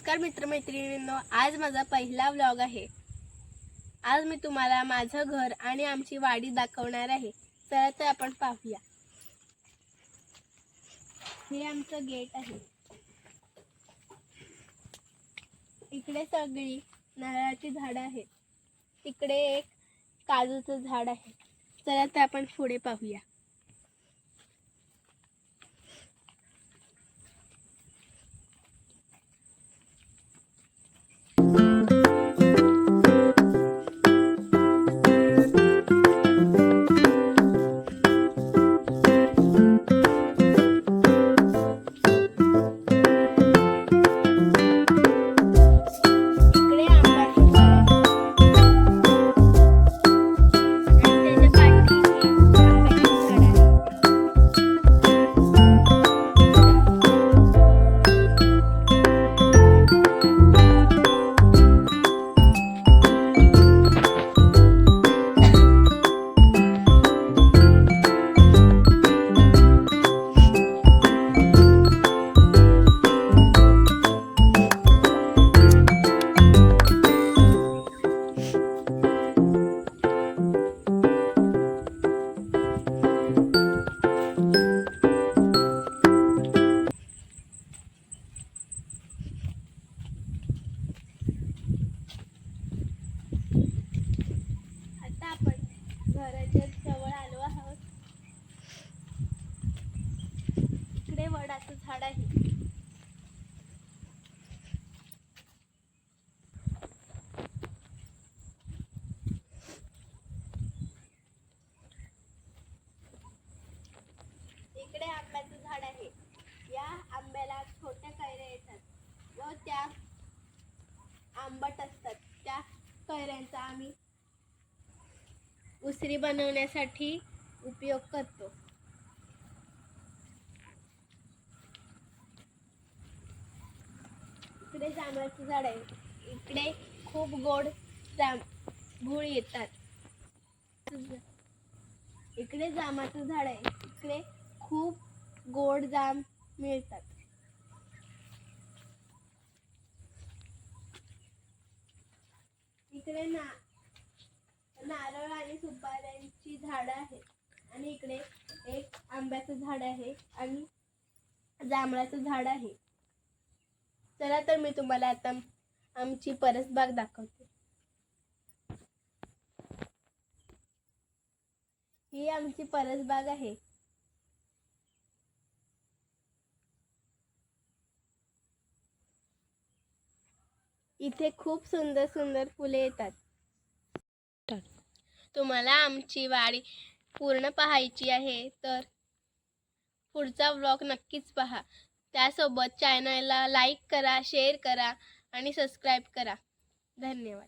नमस्कार मित्रमैत्रिणींनो, आज माझा पहिला व्लॉग आहे। आज मी तुम्हाला माझं घर आणि आमची वाडी दाखवणार आहे। चला तर आपण पाहूया। हे आमचं गेट आहे। इकडे सगळी नारळाची झाडं आहेत। तिकडे एक काजूचं झाड आहे। चला तर आपण पुढे पाहूया। आता आपण घराच्या जवळ आलो आहोत। इकडे वडाचं झाड आहे। इकडे आंब्याचं झाड आहे। या आंब्याला छोट्या कैऱ्या येतात व त्या आंबट असतात। त्या कैऱ्यांचा आम्ही उसळी बनवण्यासाठी उपयोग करतो। इकडे जांभळाचं झाड आहे। इकडे खूप गोड जांभूळ येतात। इकडे जामाचं झाड आहे। इकडे खूप गोड जाम मिळतात। इकडे नारळ आणि सुपाऱ्यांची झाडं आहेत आणि इकडे एक आंब्याचं झाड आहे आणि जांभळाचं झाड आहे। चला तर मी तुम्हाला आता आमची परसबाग दाखवते। ही आमची परसबाग आहे। इथे खूप सुंदर सुंदर फुले येतात। तुम्हाला आमची वाडी पूर्ण पाहायची आहे तर पुढचा व्लॉग नक्कीच पहा। त्यासोबत चॅनलला लाईक करा, शेअर करा आणि सबस्क्राईब करा। धन्यवाद।